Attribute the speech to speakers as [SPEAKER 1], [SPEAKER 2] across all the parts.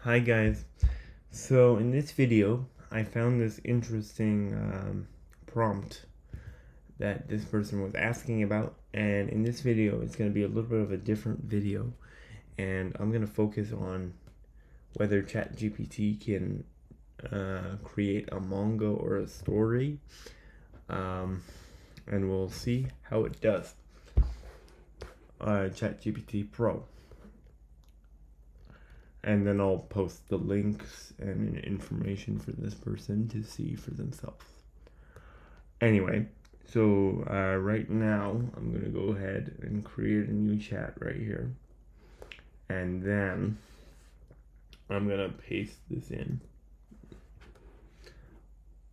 [SPEAKER 1] Hi guys. So in this video, I found this interesting prompt that this person was asking about, and in this video, it's going to be a little bit of a different video, and I'm going to focus on whether ChatGPT can create a manga or a story, and we'll see how it does. ChatGPT Pro. And then I'll post the links and information for this person to see for themselves. Anyway, so right now I'm gonna go ahead and create a new chat right here, and then I'm gonna paste this in.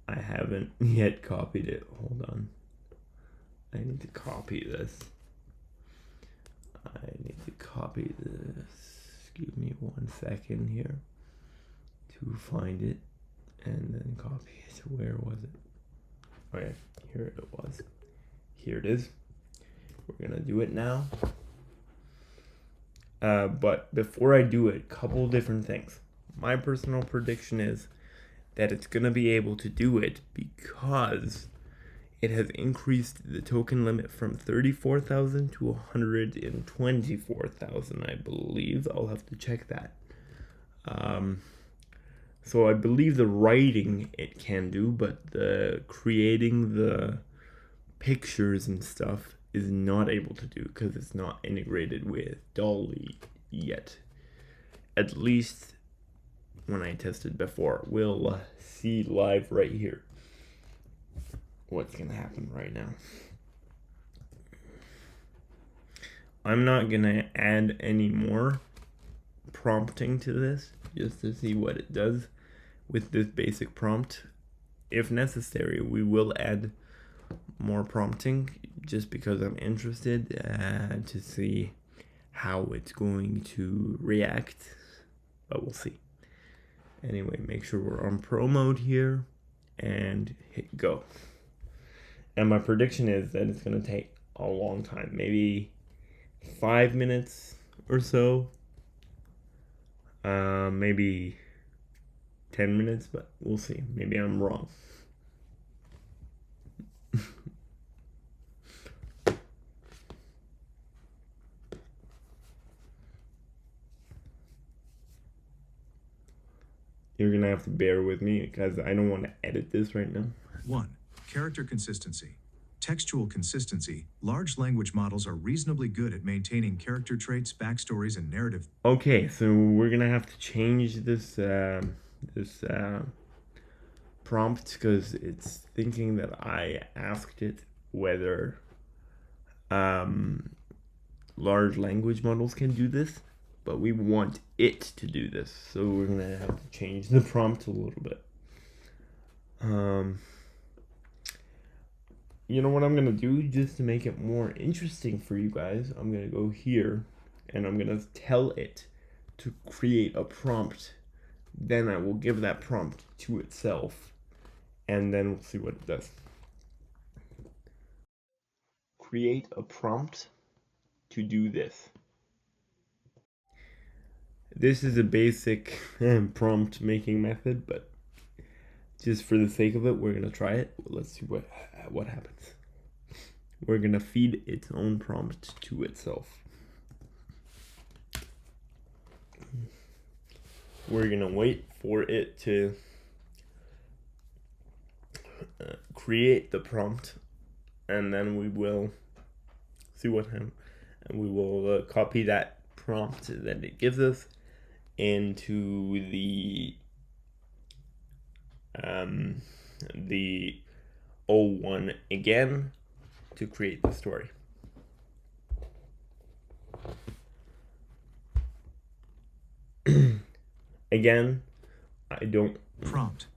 [SPEAKER 1] I haven't yet copied it. Hold on. I need to copy this. Give me 1 second here to find it and then copy it. Where was it? Okay, here it was. Here it is. We're gonna do it now. But before I do it, couple different things. My personal prediction is that it's gonna be able to do it because it has increased the token limit from 34,000 to 124,000, I believe. I'll have to check that. So I believe the writing it can do, but the creating the pictures and stuff is not able to do because it's not integrated with Dolly yet. At least when I tested before. We'll see live right here what's gonna happen right now. I'm not gonna add any more prompting to this just to see what it does with this basic prompt. If necessary, we will add more prompting just because I'm interested to see how it's going to react, but we'll see. Anyway, make sure we're on pro mode here and hit go. And my prediction is that it's going to take a long time, maybe 5 minutes or so, maybe 10 minutes, but we'll see. Maybe I'm wrong. You're going to have to bear with me because I don't want to edit this right now.
[SPEAKER 2] 1. Character consistency. Textual consistency. Large language models are reasonably good at maintaining character traits, backstories, and narrative.
[SPEAKER 1] Okay, so we're going to have to change this prompt because it's thinking that I asked it whether large language models can do this, but we want it to do this, so we're gonna have to change the prompt a little bit. You know what I'm gonna do, just to make it more interesting for you guys? I'm gonna go here and I'm gonna tell it to create a prompt. Then I will give that prompt to itself, and then we'll see what it does. Create a prompt to do this. This is a basic prompt making method, but just for the sake of it, we're gonna try it. Let's see what happens. We're gonna feed its own prompt to itself. We're gonna wait for it to create the prompt, and then we will see what happens, and we will copy that prompt that it gives us into the O1 again to create the story. Again, I don't...
[SPEAKER 2] Prompt.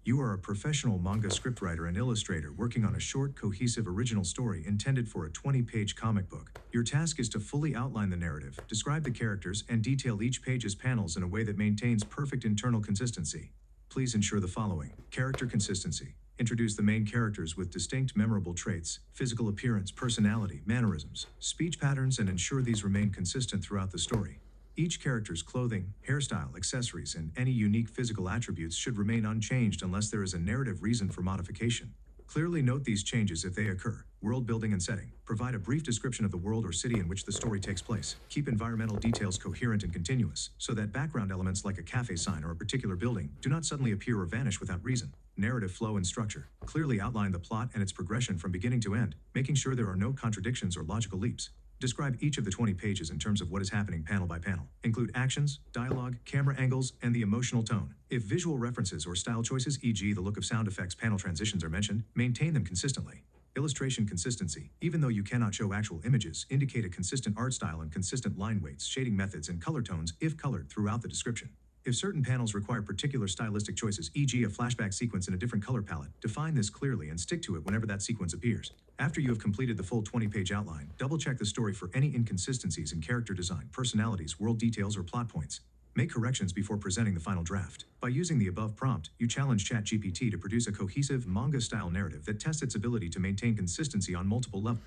[SPEAKER 2] You are a professional manga scriptwriter and illustrator working on a short, cohesive original story intended for a 20-page comic book. Your task is to fully outline the narrative, describe the characters, and detail each page's panels in a way that maintains perfect internal consistency. Please ensure the following. Character consistency. Introduce the main characters with distinct memorable traits, physical appearance, personality, mannerisms, speech patterns, and ensure these remain consistent throughout the story. Each character's clothing, hairstyle, accessories, and any unique physical attributes should remain unchanged unless there is a narrative reason for modification. Clearly note these changes if they occur. World building and setting. Provide a brief description of the world or city in which the story takes place. Keep environmental details coherent and continuous, so that background elements like a cafe sign or a particular building do not suddenly appear or vanish without reason. Narrative flow and structure. Clearly outline the plot and its progression from beginning to end, making sure there are no contradictions or logical leaps. Describe each of the 20 pages in terms of what is happening panel by panel. Include actions, dialogue, camera angles, and the emotional tone. If visual references or style choices, e.g. the look of sound effects, panel transitions are mentioned, maintain them consistently. Illustration consistency. Even though you cannot show actual images, indicate a consistent art style and consistent line weights, shading methods, and color tones, if colored, throughout the description. If certain panels require particular stylistic choices, e.g. a flashback sequence in a different color palette, define this clearly and stick to it whenever that sequence appears. After you have completed the full 20-page outline, double-check the story for any inconsistencies in character design, personalities, world details, or plot points. Make corrections before presenting the final draft. By using the above prompt, you challenge ChatGPT to produce a cohesive manga-style narrative that tests its ability to maintain consistency on multiple levels.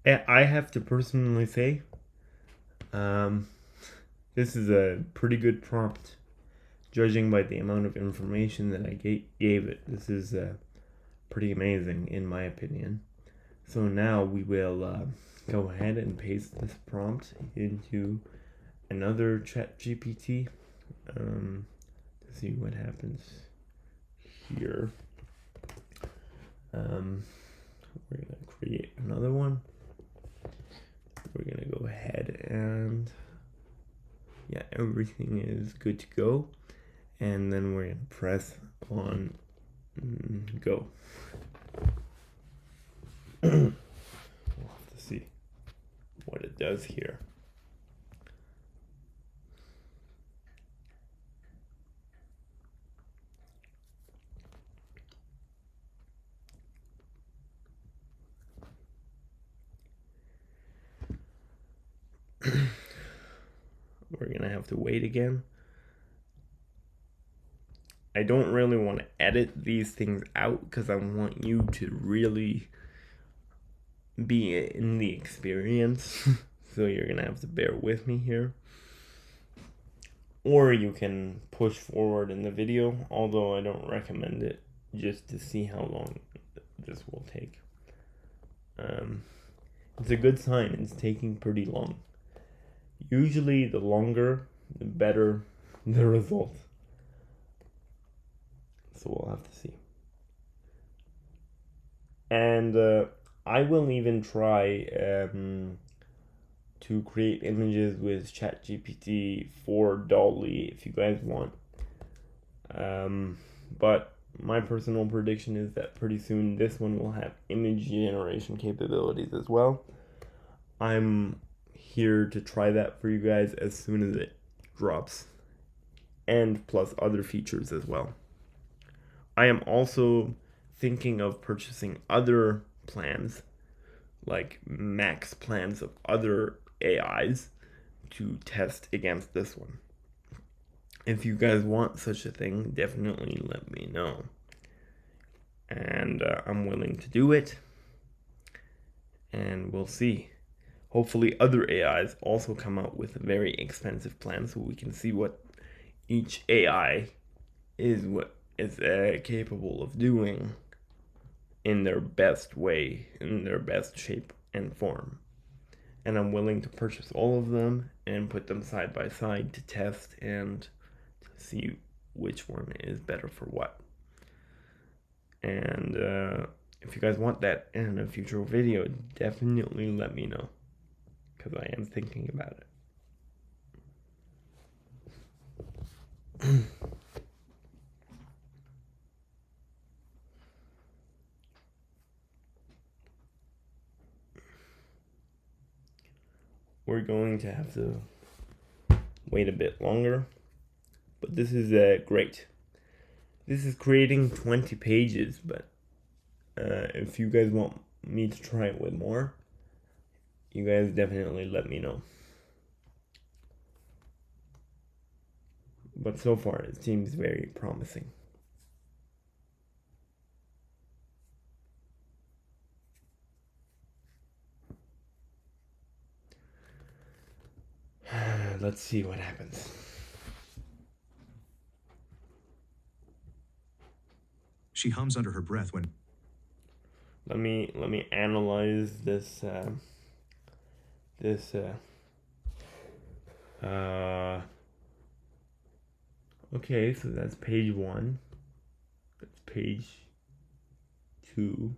[SPEAKER 1] I have to personally say, this is a pretty good prompt. Judging by the amount of information that I gave it, this is pretty amazing in my opinion. So now we will go ahead and paste this prompt into another ChatGPT to see what happens here. We're going to create another one. We're going to go ahead and yeah, everything is good to go. And then we're going to press on go. We'll have to see what it does here. We're going to have to wait again. I don't really want to edit these things out because I want you to really be in the experience. So you're going to have to bear with me here. Or you can push forward in the video, although I don't recommend it, just to see how long this will take. It's a good sign. It's taking pretty long. Usually the longer, the better the result. So we'll have to see. And I will even try to create images with ChatGPT for Dolly if you guys want. But my personal prediction is that pretty soon this one will have image generation capabilities as well. I'm here to try that for you guys as soon as it drops. And plus other features as well. I am also thinking of purchasing other plans, like max plans of other AIs to test against this one. If you guys want such a thing, definitely let me know. And I'm willing to do it. And we'll see. Hopefully other AIs also come out with a very expensive plan so we can see what each AI is capable of doing in their best way, in their best shape and form. And I'm willing to purchase all of them and put them side by side to test and to see which one is better for what. And if you guys want that in a future video, definitely let me know, because I am thinking about it. We're going to have to wait a bit longer, but this is great. This is creating 20 pages, but if you guys want me to try it with more, you guys definitely let me know. But so far, it seems very promising. let's see what happens.
[SPEAKER 2] She hums under her breath when...
[SPEAKER 1] Let me analyze this. Okay, so that's page 1. That's page 2.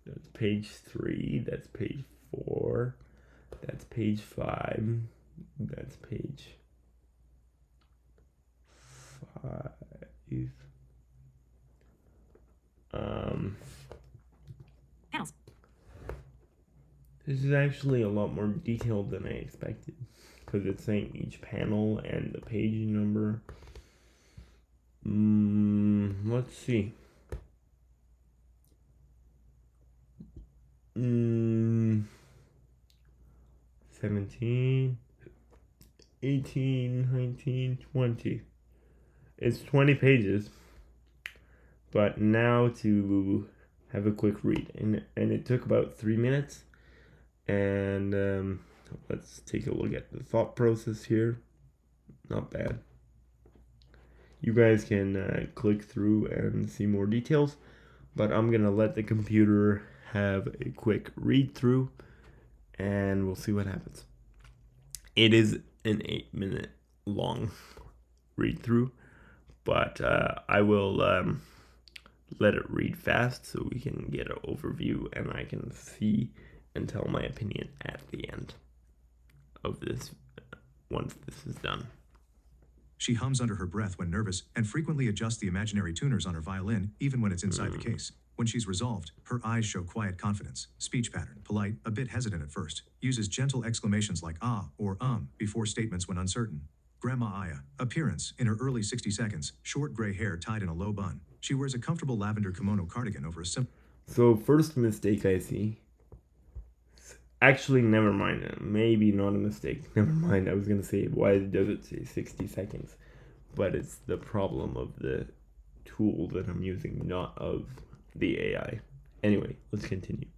[SPEAKER 1] That's page 3. That's page 4. That's page 5. That's page 5.
[SPEAKER 3] Panels.
[SPEAKER 1] This is actually a lot more detailed than I expected, because it's saying each panel and the page number. Let's see. 17, 18, 19, 20. It's 20 pages. But now to have a quick read. And it took about 3 minutes. And let's take a look at the thought process here. Not bad. You guys can click through and see more details. But I'm going to let the computer have a quick read through. And we'll see what happens. It is an 8-minute long read through. But I will let it read fast so we can get an overview and I can see and tell my opinion at the end of this once this is done.
[SPEAKER 2] She hums under her breath when nervous and frequently adjusts the imaginary tuners on her violin even when it's inside the case. When she's resolved, her eyes show quiet confidence. Speech pattern, polite, a bit hesitant at first. Uses gentle exclamations like ah or before statements when uncertain. Grandma Aya. Appearance, in her early 60 seconds, short gray hair tied in a low bun. She wears a comfortable lavender kimono cardigan over a simple...
[SPEAKER 1] So first mistake I see. Actually, never mind. Maybe not a mistake. Never mind. I was going to say, why does it say 60 seconds? But it's the problem of the tool that I'm using, not of the AI. Anyway, let's continue.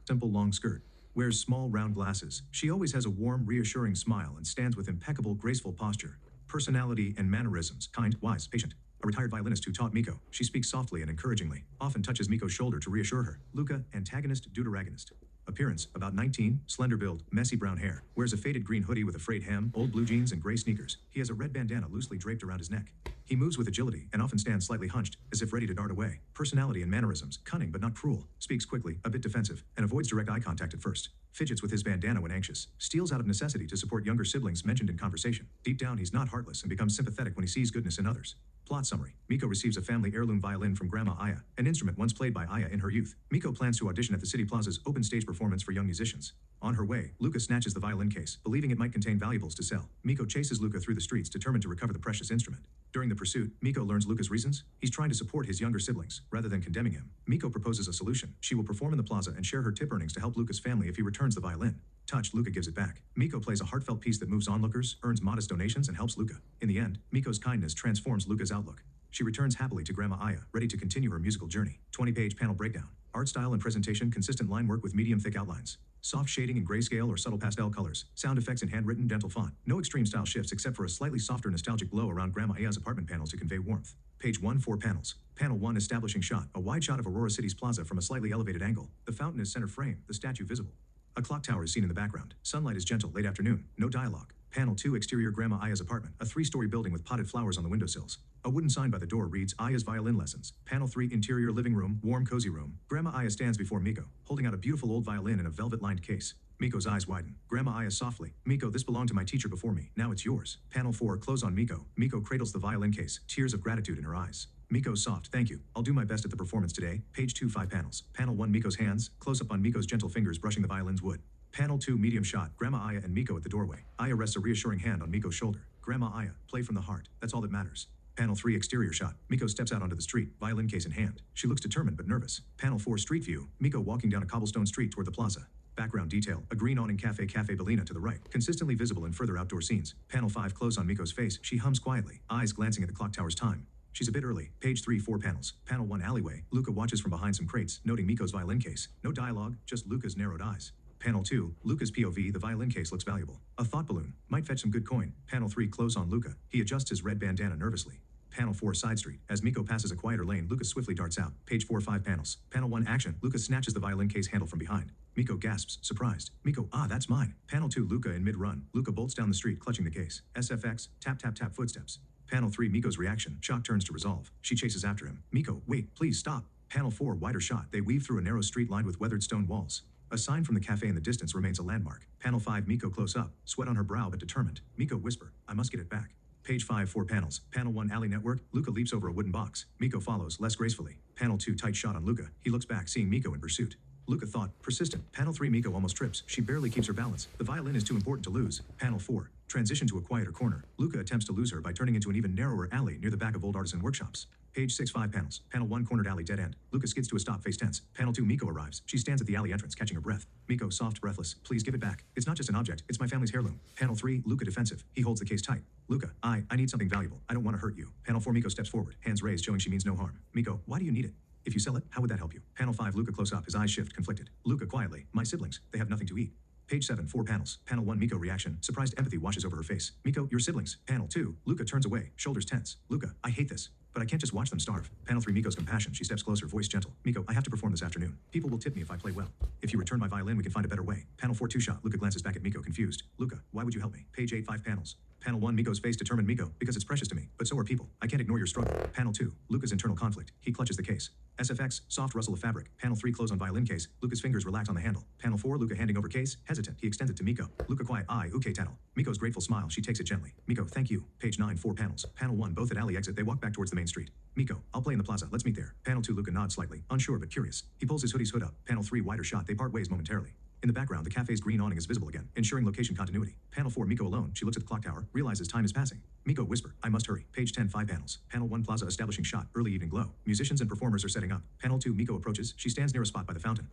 [SPEAKER 2] Simple long skirt. Wears small round glasses. She always has a warm, reassuring smile and stands with impeccable, graceful posture. Personality and mannerisms. Kind, wise, patient. A retired violinist who taught Miko. She speaks softly and encouragingly. Often touches Miko's shoulder to reassure her. Luca, antagonist, deuteragonist. Appearance, about 19, slender build, messy brown hair. Wears a faded green hoodie with a frayed hem, old blue jeans and gray sneakers. He has a red bandana loosely draped around his neck. He moves with agility and often stands slightly hunched, as if ready to dart away. Personality and mannerisms, cunning but not cruel. Speaks quickly, a bit defensive, and avoids direct eye contact at first. Fidgets with his bandana when anxious. Steals out of necessity to support younger siblings mentioned in conversation. Deep down, he's not heartless and becomes sympathetic when he sees goodness in others. Plot summary. Miko receives a family heirloom violin from Grandma Aya, an instrument once played by Aya in her youth. Miko plans to audition at the City Plaza's open stage performance for young musicians. On her way, Luca snatches the violin case, believing it might contain valuables to sell. Miko chases Luca through the streets, determined to recover the precious instrument. During the pursuit, Miko learns Luca's reasons. He's trying to support his younger siblings, rather than condemning him. Miko proposes a solution. She will perform in the plaza and share her tip earnings to help Luca's family if he returns the violin. Touched, Luca gives it back. Miko plays a heartfelt piece that moves onlookers, earns modest donations, and helps Luca. In the end, Miko's kindness transforms Luca's outlook. She returns happily to Grandma Aya, ready to continue her musical journey. 20-page panel breakdown. Art style and presentation, consistent line work with medium-thick outlines. Soft shading in grayscale or subtle pastel colors. Sound effects in handwritten dental font. No extreme style shifts except for a slightly softer nostalgic glow around Grandma Aya's apartment panels to convey warmth. Page 1, 4 panels. Panel 1, establishing shot. A wide shot of Aurora City's plaza from a slightly elevated angle. The fountain is center frame, the statue visible. A clock tower is seen in the background. Sunlight is gentle, late afternoon. No dialogue. Panel 2, exterior Grandma Aya's apartment. A 3-story building with potted flowers on the windowsills. A wooden sign by the door reads, Aya's violin lessons. Panel 3, interior living room, warm, cozy room. Grandma Aya stands before Miko, holding out a beautiful old violin in a velvet-lined case. Miko's eyes widen. Grandma Aya softly, Miko, this belonged to my teacher before me. Now it's yours. Panel 4, close on Miko. Miko cradles the violin case, tears of gratitude in her eyes. Miko's soft, thank you. I'll do my best at the performance today. Page 2, 5 panels. Panel 1, Miko's hands, close up on Miko's gentle fingers brushing the violin's wood. Panel 2, medium shot, Grandma Aya and Miko at the doorway. Aya rests a reassuring hand on Miko's shoulder. Grandma Aya, play from the heart. That's all that matters. Panel 3, exterior shot. Miko steps out onto the street, violin case in hand. She looks determined but nervous. Panel 4, street view. Miko walking down a cobblestone street toward the plaza. Background detail, a green awning Cafe Bellina to the right, consistently visible in further outdoor scenes. Panel 5, close on Miko's face. She hums quietly, eyes glancing at the clock tower's time. She's a bit early. Page 3, 4 panels. Panel 1, alleyway. Luca watches from behind some crates, noting Miko's violin case. No dialogue, just Luca's narrowed eyes. Panel 2, Luca's POV, the violin case looks valuable. A thought balloon. Might fetch some good coin. Panel 3, close on Luca. He adjusts his red bandana nervously. Panel 4, side street. As Miko passes a quieter lane, Luca swiftly darts out. Page 4, 5 panels. Panel 1, action. Luca snatches the violin case handle from behind. Miko gasps, surprised. Miko, that's mine. Panel 2, Luca in mid-run. Luca bolts down the street, clutching the case. SFX, tap, tap, tap, footsteps. Panel 3, Miko's reaction. Shock turns to resolve. She chases after him. Miko, wait, please stop. Panel 4, wider shot. They weave through a narrow street lined with weathered stone walls. A sign from the cafe in the distance remains a landmark. Panel 5, Miko close up. Sweat on her brow but determined. Miko whisper, I must get it back. Page 5, 4 panels. Panel 1, alley network. Luca leaps over a wooden box. Miko follows, less gracefully. Panel 2, tight shot on Luca. He looks back, seeing Miko in pursuit. Luca thought, persistent. Panel 3, Miko almost trips. She barely keeps her balance. The violin is too important to lose. Panel 4, transition to a quieter corner. Luca attempts to lose her by turning into an even narrower alley near the back of old artisan workshops. Page 6, 5 panels. Panel 1, cornered alley, dead end. Luca skids to a stop, face tense. Panel 2, Miko arrives. She stands at the alley entrance, catching her breath. Miko, soft, breathless. Please give it back. It's not just an object. It's my family's heirloom. Panel 3, Luca defensive. He holds the case tight. Luca, I need something valuable. I don't want to hurt you. Panel 4, Miko steps forward, hands raised, showing she means no harm. Miko, why do you need it? If you sell it, how would that help you? Panel 5, Luca close up, his eyes shift, conflicted. Luca quietly, my siblings, they have nothing to eat. Page 7, 4 panels. Panel 1, Miko reaction. Surprised empathy washes over her face. Miko, your siblings. Panel 2, Luca turns away, shoulders tense. Luca, I hate this. But I can't just watch them starve. Panel 3, Miko's compassion. She steps closer, voice gentle. Miko, I have to perform this afternoon. People will tip me if I play well. If you return my violin, we can find a better way. Panel 4, 2-shot. Luca glances back at Miko, confused. Luca, why would you help me? Page 8, 5 panels. Panel 1, Miko's face determined. Miko, because it's precious to me. But so are people. I can't ignore your struggle. Panel 2, Luca's internal conflict. He clutches the case. SFX, soft rustle of fabric. Panel 3, close on violin case. Luca's fingers relax on the handle. Panel 4, Luca handing over case. Hesitant, he extends it to Miko. Luca quiet, uke tattle. Miko's grateful smile. She takes it gently. Miko, thank you. Page 9, 4 panels. Panel 1, both at alley exit. They walk back towards the main street. Miko, I'll play in the plaza. Let's meet there. Panel 2, Luca nods slightly, unsure but curious. He pulls his hoodie's hood up. Panel 3, wider shot. They part ways momentarily. In the background, the cafe's green awning is visible again, ensuring location continuity. Panel 4, Miko alone. She looks at the clock tower, realizes time is passing. Miko whisper, I must hurry. Page 10, 5 panels. Panel 1, plaza establishing shot. Early evening glow. Musicians and performers are setting up. Panel 2, Miko approaches. She stands near a spot by the fountain.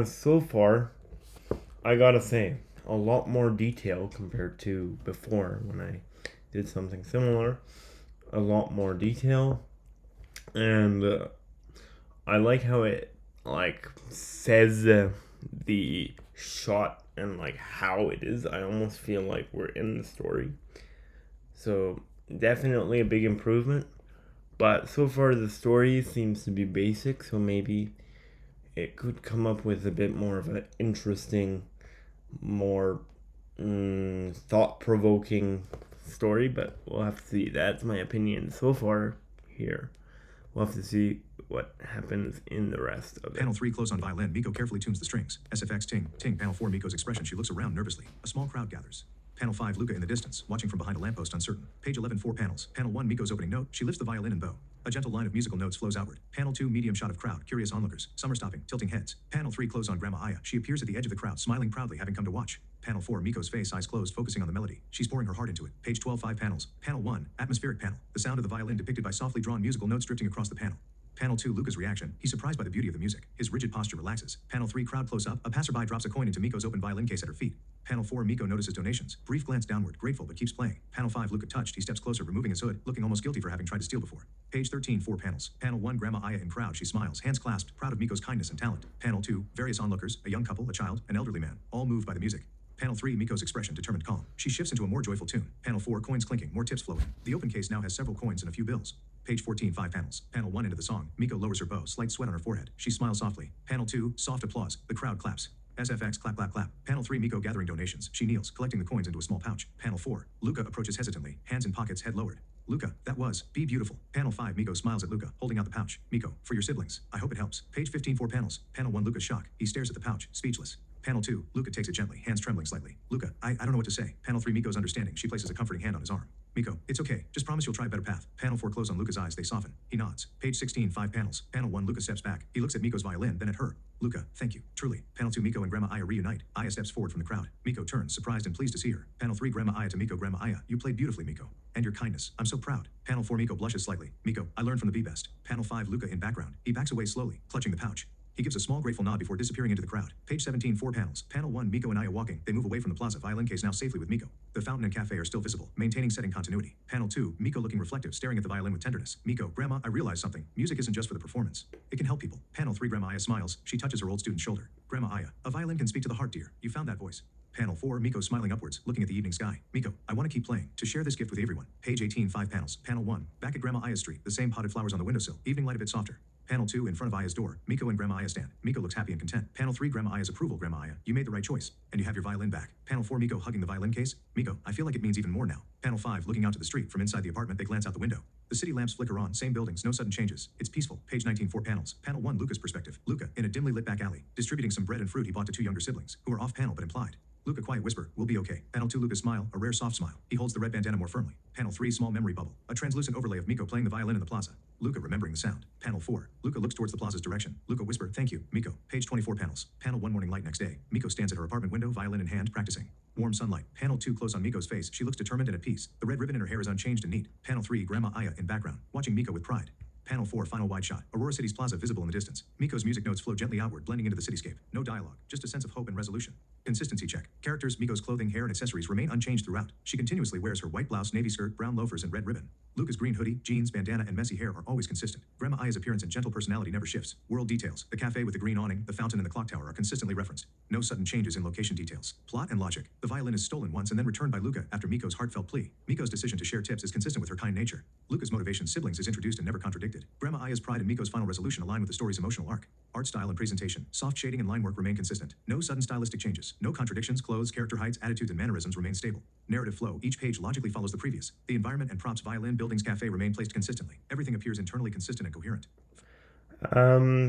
[SPEAKER 1] So far, I gotta say, a lot more detail compared to before when I did something similar. A lot more detail, and I like how it says the shot and how it is. I almost feel like we're in the story. So definitely a big improvement. But so far the story seems to be basic, so maybe it could come up with a bit more of an interesting, more thought-provoking story, but we'll have to see. That's my opinion so far here. We'll have to see what happens in the rest of it.
[SPEAKER 2] Panel 3, close on violin. Miko carefully tunes the strings. SFX, ting, ting. Panel 4, Miko's expression. She looks around nervously. A small crowd gathers. Panel 5, Luca in the distance, watching from behind a lamppost, uncertain. Page 11, 4 panels. Panel 1, Miko's opening note. She lifts the violin and bow. A gentle line of musical notes flows outward. Panel 2, medium shot of crowd, curious onlookers. Some are stopping, tilting heads. Panel 3, close on Grandma Aya. She appears at the edge of the crowd, smiling proudly, having come to watch. Panel 4, Miko's face, eyes closed, focusing on the melody. She's pouring her heart into it. Page 12, 5 panels. Panel 1, atmospheric panel. The sound of the violin depicted by softly drawn musical notes drifting across the panel. Panel 2, Luca's reaction. He's surprised by the beauty of the music. His rigid posture relaxes. Panel 3, crowd close up. A passerby drops a coin into Miko's open violin case at her feet. Panel 4, Miko notices donations. Brief glance downward, grateful but keeps playing. Panel 5, Luca touched. He steps closer, removing his hood, looking almost guilty for having tried to steal before. Page 13, 4 panels. Panel 1, Grandma Aya in crowd. She smiles, hands clasped, proud of Miko's kindness and talent. Panel 2, various onlookers, a young couple, a child, an elderly man, all moved by the music. Panel 3, Miko's expression, determined calm. She shifts into a more joyful tune. Panel 4, coins clinking, more tips flowing. The open case now has several coins and a few bills. Page 14, 5 panels. Panel 1, into the song. Miko lowers her bow, slight sweat on her forehead. She smiles softly. Panel 2, soft applause. The crowd claps. SFX, clap, clap, clap. Panel 3, Miko gathering donations. She kneels, collecting the coins into a small pouch. Panel 4, Luca approaches hesitantly, hands in pockets, head lowered. Luca, that was, be beautiful. Panel 5, Miko smiles at Luca, holding out the pouch. Miko, for your siblings. I hope it helps. Page 15, 4 panels. Panel 1, Luca's shock. He stares at the pouch, speechless. Panel 2, Luca takes it gently, hands trembling slightly. Luca, I don't know what to say. Panel 3, Miko's understanding. She places a comforting hand on his arm. Miko, it's okay. Just promise you'll try a better path. Panel 4, close on Luca's eyes. They soften. He nods. Page 16, 5 panels. Panel 1, Luca steps back. He looks at Miko's violin, then at her. Luca, thank you. Truly. Panel 2, Miko and Grandma Aya reunite. Aya steps forward from the crowd. Miko turns, surprised and pleased to see her. Panel 3, Grandma Aya to Miko. Grandma Aya, you played beautifully, Miko. And your kindness. I'm so proud. Panel 4, Miko blushes slightly. Miko, I learned from the be best. Panel 5, Luca in background. He backs away slowly, clutching the pouch. He gives a small grateful nod before disappearing into the crowd. Page 17, 4 panels. Panel 1, Miko and Aya walking. They move away from the plaza, violin case now safely with Miko. The fountain and cafe are still visible, maintaining setting continuity. Panel 2, Miko looking reflective, staring at the violin with tenderness. Miko, Grandma, I realized something. Music isn't just for the performance. It can help people. Panel 3, Grandma Aya smiles. She touches her old student's shoulder. Grandma Aya, a violin can speak to the heart, dear. You found that voice. Panel 4, Miko smiling upwards, looking at the evening sky. Miko, I want to keep playing, to share this gift with everyone. Page 18, 5 panels. Panel 1, back at Grandma Aya's street, the same potted flowers on the windowsill. Evening light a bit softer. Panel 2, in front of Aya's door. Miko and Grandma Aya stand. Miko looks happy and content. Panel 3, Grandma Aya's approval. Grandma Aya, you made the right choice. And you have your violin back. Panel 4, Miko hugging the violin case. Miko, I feel like it means even more now. Panel 5, looking out to the street. From inside the apartment, they glance out the window. The city lamps flicker on, same buildings, no sudden changes. It's peaceful. Page 19, 4 panels. Panel 1, Luca's perspective. Luca, in a dimly lit back alley, distributing some bread and fruit he bought to 2 younger siblings, who are off panel but implied. Luca, quiet whisper, we'll be okay. Panel 2, Luca's smile, a rare soft smile. He holds the red bandana more firmly. Panel 3, small memory bubble. A translucent overlay of Miko playing the violin in the plaza. Luca remembering the sound. Panel 4, Luca looks towards the plaza's direction. Luca whisper, thank you, Miko. Page 24 panels. Panel 1, morning light next day. Miko stands at her apartment window, violin in hand, practicing. Warm sunlight. Panel 2, close on Miko's face. She looks determined and at peace. The red ribbon in her hair is unchanged and neat. Panel 3, Grandma Aya in background, watching Miko with pride. Panel 4, final wide shot. Aurora City's plaza visible in the distance. Miko's music notes flow gently outward, blending into the cityscape. No dialogue, just a sense of hope and resolution. Consistency check. Characters, Miko's clothing, hair, and accessories remain unchanged throughout. She continuously wears her white blouse, navy skirt, brown loafers, and red ribbon. Luca's green hoodie, jeans, bandana, and messy hair are always consistent. Grandma Aya's appearance and gentle personality never shifts. World details. The cafe with the green awning, the fountain, and the clock tower are consistently referenced. No sudden changes in location details. Plot and logic. The violin is stolen once and then returned by Luca after Miko's heartfelt plea. Miko's decision to share tips is consistent with her kind nature. Luca's motivation, siblings, is introduced and never contradicted. Grandma Aya's pride and Miko's final resolution align with the story's emotional arc. Art style and presentation, soft shading and line work remain consistent. No sudden stylistic changes. No contradictions, clothes, character heights, attitudes, and mannerisms remain stable. Narrative flow, each page logically follows the previous. The environment and props, violin, buildings, cafe remain placed consistently. Everything appears internally consistent and coherent.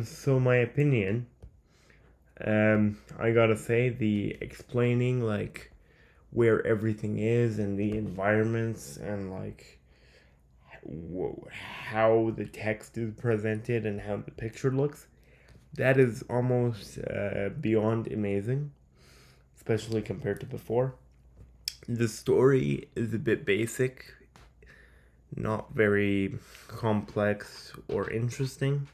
[SPEAKER 1] So my opinion, I gotta say the explaining like where everything is and the environments and like how the text is presented and how the picture looks, that is almost beyond amazing, especially compared to before. The story is a bit basic, not very complex or interesting.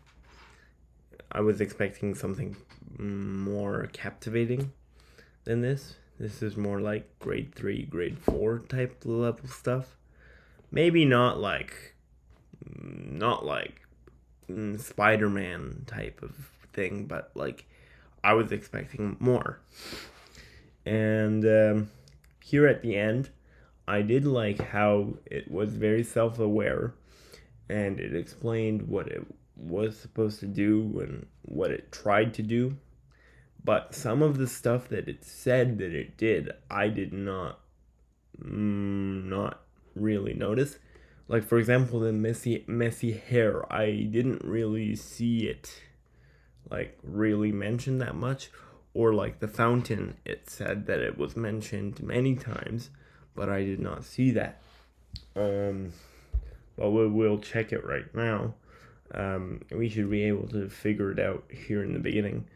[SPEAKER 1] I was expecting something more captivating than this. This is more like grade 3, grade 4 type level stuff. Maybe not like Spider-Man type of thing, but like I was expecting more. And here at the end, I did like how it was very self-aware and it explained what it was supposed to do and what it tried to do. But some of the stuff that it said that it did, I did not really notice. Like, for example, the messy hair, I didn't really see it like really mentioned that much. Or like the fountain, it said that it was mentioned many times, but I did not see that. But we'll check it right now. We should be able to figure it out here in the beginning.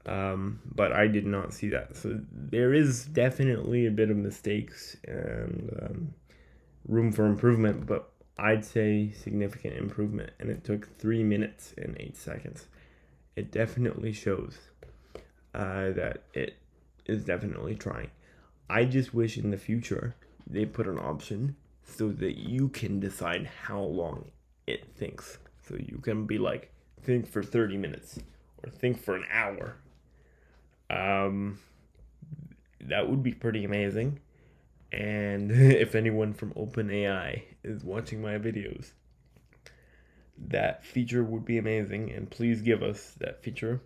[SPEAKER 1] But I did not see that. So there is definitely a bit of mistakes and room for improvement, but I'd say significant improvement. And it took 3 minutes and 8 seconds. It definitely shows that it is definitely trying. I just wish in the future they put an option so that you can decide how long it thinks. So you can be like, think for 30 minutes or think for an hour. That would be pretty amazing. And if anyone from OpenAI is watching my videos, that feature would be amazing. And please give us that feature,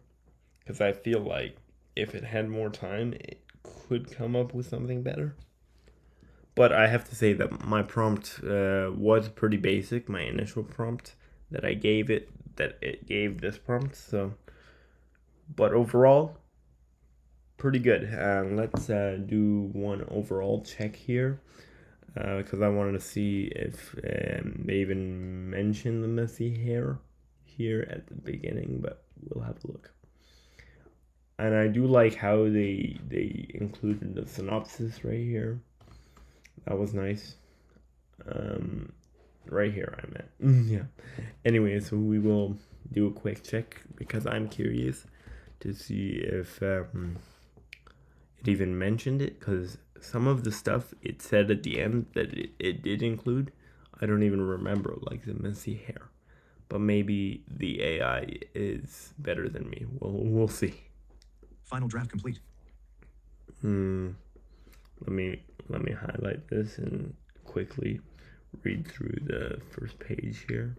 [SPEAKER 1] because I feel like if it had more time, it could come up with something better. But I have to say that my prompt was pretty basic, my initial prompt that I gave it, that it gave this prompt. So, but overall, pretty good. Let's do one overall check here, because I wanted to see if they even mention the messy hair here at the beginning, but we'll have a look. And I do like how they included the synopsis right here. That was nice. Right here I meant. Yeah. Anyway, so we will do a quick check because I'm curious. to see if it even mentioned it, because some of the stuff it said at the end that it did include, I don't even remember, like the messy hair. But maybe the AI is better than me. We'll see.
[SPEAKER 2] Final draft complete.
[SPEAKER 1] Let me highlight this and quickly read through the first page here.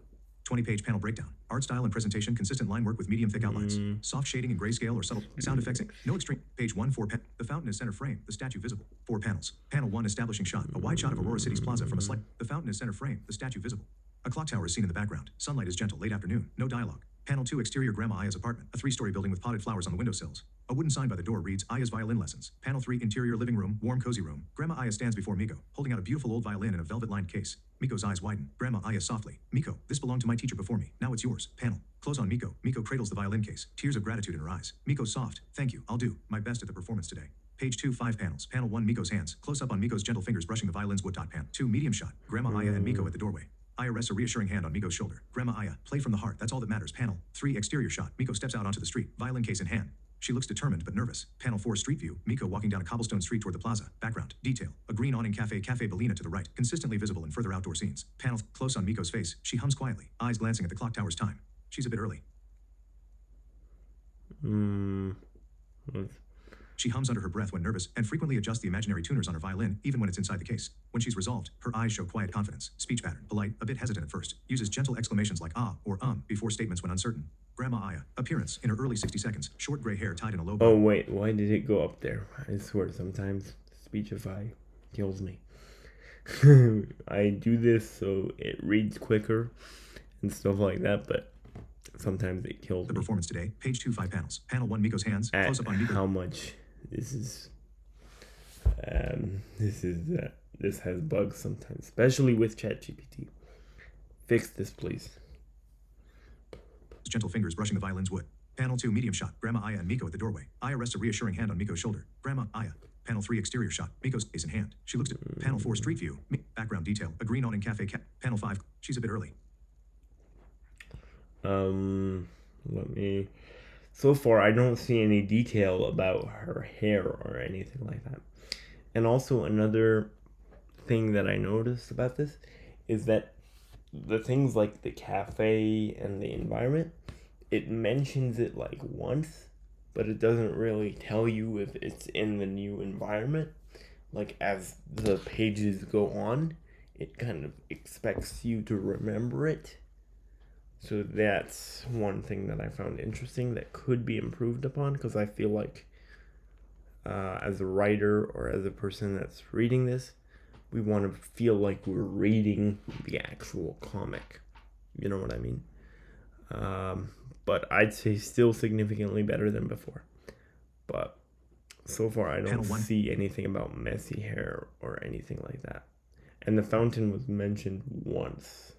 [SPEAKER 2] 20-page panel breakdown. Art style and presentation, consistent line work with medium thick outlines. Soft shading and grayscale or subtle. Sound effects. No extreme. Page 1, 4. The fountain is center frame. The statue visible. 4 panels. Panel 1, establishing shot. A wide shot of Aurora City's plaza from a slight. The fountain is center frame. The statue visible. A clock tower is seen in the background. Sunlight is gentle. Late afternoon. No dialogue. Panel 2, exterior Grandma Aya's apartment. A 3-story building with potted flowers on the windowsills. A wooden sign by the door reads Aya's violin lessons. Panel 3, interior living room, warm cozy room. Grandma Aya stands before Miko, holding out a beautiful old violin in a velvet-lined case. Miko's eyes widen. Grandma Aya softly. Miko, this belonged to my teacher before me. Now it's yours. Panel. Close on Miko. Miko cradles the violin case. Tears of gratitude in her eyes. Miko soft. Thank you. I'll do my best at the performance today. Page 2, 5 panels. Panel 1, Miko's hands. Close up on Miko's gentle fingers brushing the violin's wood. Pan 2, medium shot. Grandma Aya and Miko at the doorway. Aya rests a reassuring hand on Miko's shoulder. Grandma Aya, play from the heart. That's all that matters. Panel 3, exterior shot. Miko steps out onto the street, violin case in hand. She looks determined but nervous. Panel 4, street view. Miko walking down a cobblestone street toward the plaza. Background. Detail. A green awning cafe. Cafe Bellina to the right. Consistently visible in further outdoor scenes. Panel close on Miko's face. She hums quietly. Eyes glancing at the clock tower's time. She's a bit early. She hums under her breath when nervous and frequently adjusts the imaginary tuners on her violin, even when it's inside the case. When she's resolved, her eyes show quiet confidence. Speech pattern. Polite, a bit hesitant at first. Uses gentle exclamations like ah or before statements when uncertain. Grandma Aya. Appearance. In her early 60 seconds. Short gray hair tied in a low bun.
[SPEAKER 1] Oh wait, why did it go up there? I swear sometimes Speechify kills me. I do this so it reads quicker and stuff like that, but sometimes it kills
[SPEAKER 2] The
[SPEAKER 1] me.
[SPEAKER 2] performance today. Page 2, 5 panels. Panel 1, Miko's hands.
[SPEAKER 1] At
[SPEAKER 2] Close up on Miko.
[SPEAKER 1] how much this is this has bugs sometimes, especially with ChatGPT. Fix this, please.
[SPEAKER 2] Gentle fingers brushing the violin's wood. Panel 2, medium shot. Grandma Aya and Miko at the doorway. Aya rests a reassuring hand on Miko's shoulder. Grandma Aya. Panel 3, exterior shot. Miko's face in hand. She looks at panel 4, street view. Background detail. A green awning cafe. Panel 5. She's a bit early.
[SPEAKER 1] So far, I don't see any detail about her hair or anything like that. And also, another thing that I noticed about this is that the things like the cafe and the environment, it mentions it like once, but it doesn't really tell you if it's in the new environment. Like, as the pages go on, it kind of expects you to remember it. So that's one thing that I found interesting that could be improved upon, because I feel like as a writer or as a person that's reading this, we want to feel like we're reading the actual comic. You know what I mean? But I'd say still significantly better than before. But so far I don't see anything about messy hair or anything like that. And the fountain was mentioned once.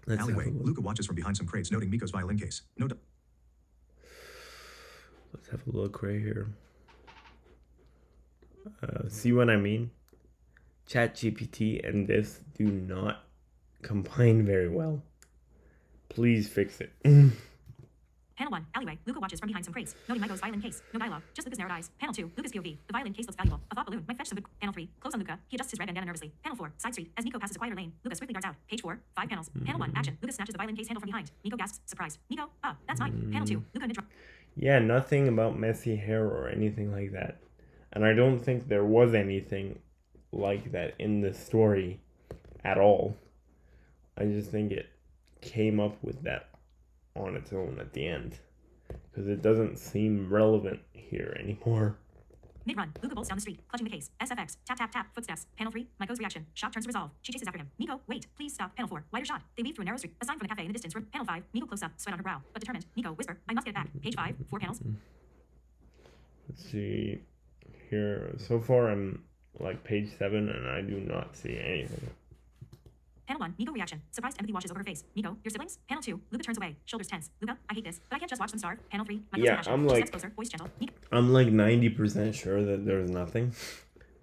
[SPEAKER 2] Alleyway. Luca watches from behind some crates, noting Miko's violin case.
[SPEAKER 1] Let's have a look right here. See what I mean? ChatGPT and this do not combine very well. Please fix it.
[SPEAKER 3] Panel 1, alleyway. Luca watches from behind some crates, noting Miko's violin case. No dialogue, just Luca's narrowed eyes. Panel 2, Luca's POV. The violin case looks valuable. A thought balloon might fetch some good. Panel 3, close on Luca. He adjusts his red bandana nervously. Panel 4, side street. As Miko passes a quieter lane, Luca swiftly darts out. Page 4, 5 panels. Panel 1, action. Luca snatches the violin case handle from behind. Miko gasps, surprised. Miko, that's mine. Panel 2, Luca mid-drop.
[SPEAKER 1] Yeah, nothing about messy hair or anything like that. And I don't think there was anything like that in the story at all. I just think it came up with that on its own at the end, because it doesn't seem relevant here anymore.
[SPEAKER 3] Mid-run, Luca bolts down the street, clutching the case. SFX, tap, tap, tap, footsteps. Panel 3, Miko's reaction. Shot turns to resolve. She chases after him. Miko, wait, please stop. Panel 4, wider shot. They weave through a narrow street. A sign from the cafe in the distance. Panel 5, Miko close up, sweat on her brow, but determined. Miko, whisper, I must get it back. Page 5, 4 panels.
[SPEAKER 1] Let's see here. So far I'm like page 7 and I do not see anything.
[SPEAKER 3] Panel 1, Miko reaction. Surprised empathy washes over her face. Miko, your siblings? Panel 2, Luca turns away, shoulders tense. Luca, I hate this, but I can't just watch them starve. Panel 3, Miko's reaction.
[SPEAKER 1] I'm
[SPEAKER 3] She
[SPEAKER 1] like,
[SPEAKER 3] steps closer, voice gentle. Miko.
[SPEAKER 1] I'm like 90% sure that there's nothing.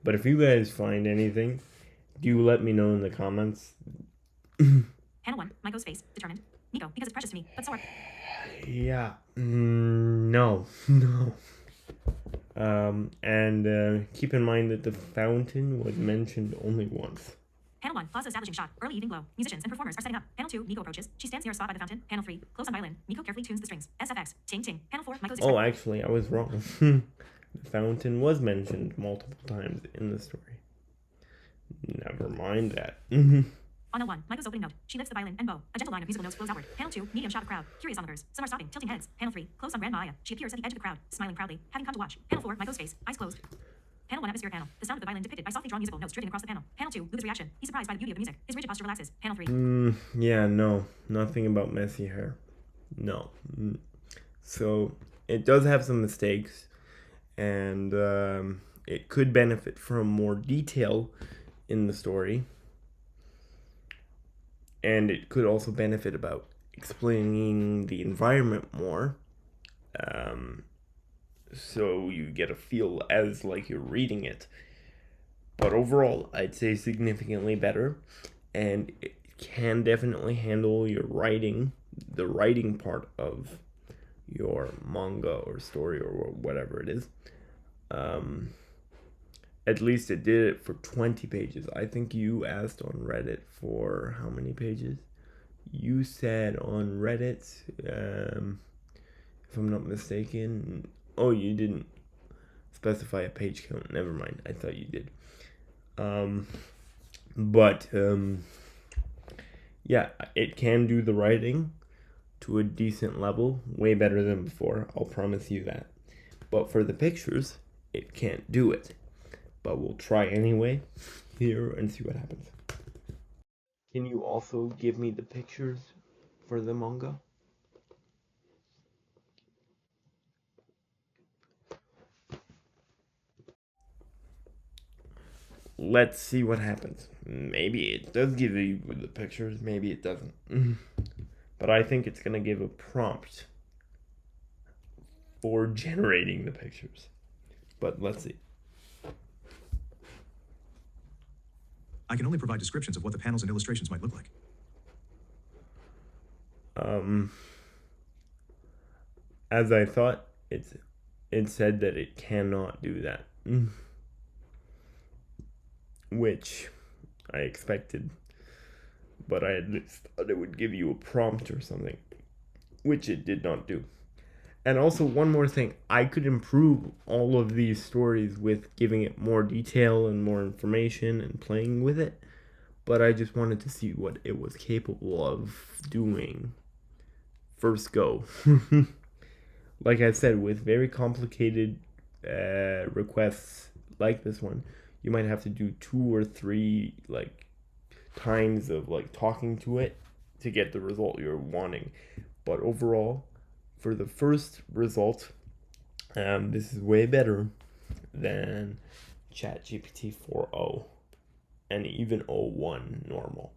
[SPEAKER 1] But if you guys find anything, do let me know in the comments.
[SPEAKER 3] Panel 1, Miko's face, determined. Miko, because it's precious to me, but so are.
[SPEAKER 1] Yeah. No. No. Keep in mind that the fountain was mentioned only once.
[SPEAKER 3] Panel 1, plaza establishing shot. Early evening glow. Musicians and performers are setting up. Panel 2, Miko approaches. She stands near a spot by the fountain. Panel 3, close on violin. Miko carefully tunes the strings. SFX. Ting ting. Panel 4, Miko's
[SPEAKER 1] Oh, actually, I was wrong. The fountain was mentioned multiple times in the story. Never mind that.
[SPEAKER 3] On L1, Miko's opening note. She lifts the violin and bow. A gentle line of musical notes flows outward. Panel 2, medium shot of crowd. Curious onlookers. Some are stopping, tilting heads. Panel 3, close on Grandma Aya. She appears at the edge of the crowd, smiling proudly, having come to watch. Panel 4, Miko's face, eyes closed. Panel 1, atmosphere panel. The sound of the violin depicted by softly drawn musical notes drifting across the panel. Panel 2, Luca's reaction. He's surprised by the beauty of the music. His rigid posture relaxes. Panel 3.
[SPEAKER 1] Yeah, no. Nothing about messy hair. No. So, it does have some mistakes, and it could benefit from more detail in the story. And it could also benefit about explaining the environment more. So you get a feel as like you're reading it. But overall, I'd say significantly better. And it can definitely handle your writing, the writing part of your manga or story or whatever it is. At least it did it for 20 pages. I think you asked on Reddit for how many pages? You said on Reddit, if I'm not mistaken, oh, you didn't specify a page count. Never mind. I thought you did. Yeah, it can do the writing to a decent level, way better than before. I'll promise you that. But for the pictures, it can't do it. But we'll try anyway here and see what happens. Can you also give me the pictures for the manga? Let's see what happens. Maybe it does give you the pictures, maybe it doesn't. But I think it's going to give a prompt for generating the pictures. But let's see.
[SPEAKER 2] I can only provide descriptions of what the panels and illustrations might look like.
[SPEAKER 1] As I thought, it said that it cannot do that. Which I expected. But I at least thought it would give you a prompt or something. Which it did not do. And also, one more thing. I could improve all of these stories with giving it more detail and more information and playing with it. But I just wanted to see what it was capable of doing. First go. Like I said, with very complicated requests like this one, you might have to do 2 or 3 times of talking to it to get the result you're wanting. But overall, for the first result, this is way better than ChatGPT 4.0 and even 0.1 normal.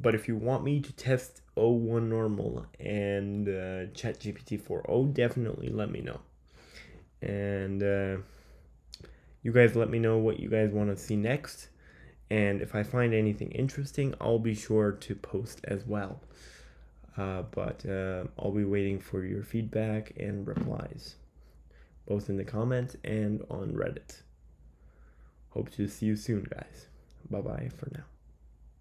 [SPEAKER 1] But if you want me to test 0.1 normal and ChatGPT 4.0, definitely let me know. And you guys let me know what you guys want to see next. And if I find anything interesting, I'll be sure to post as well. But I'll be waiting for your feedback and replies, both in the comments and on Reddit. Hope to see you soon, guys. Bye-bye for now.